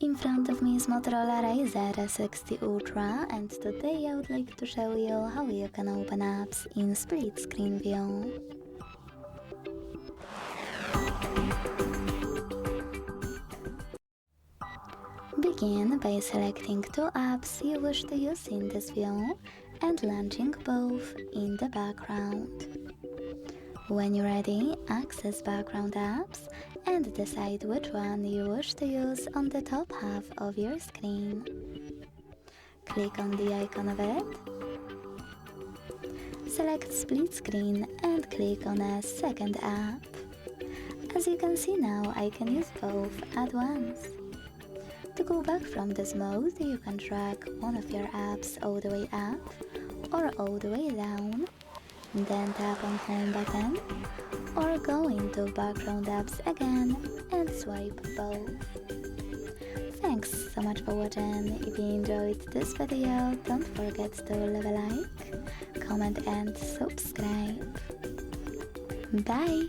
In front of me is Motorola Razr 60 Ultra, and today I would like to show you how you can open apps in split screen view. Begin by selecting two apps you wish to use in this view and launching both in the background. When you're ready, access background apps and decide which one you wish to use on the top half of your screen. Click on the icon of it, select split screen and click on a second app. As you can see now, I can use both at once. To go back from this mode, you can drag one of your apps all the way up or all the way down, then tap on home button, or go into background apps again and swipe both. Thanks so much for watching. If you enjoyed this video, don't forget to leave a like, comment and subscribe. Bye!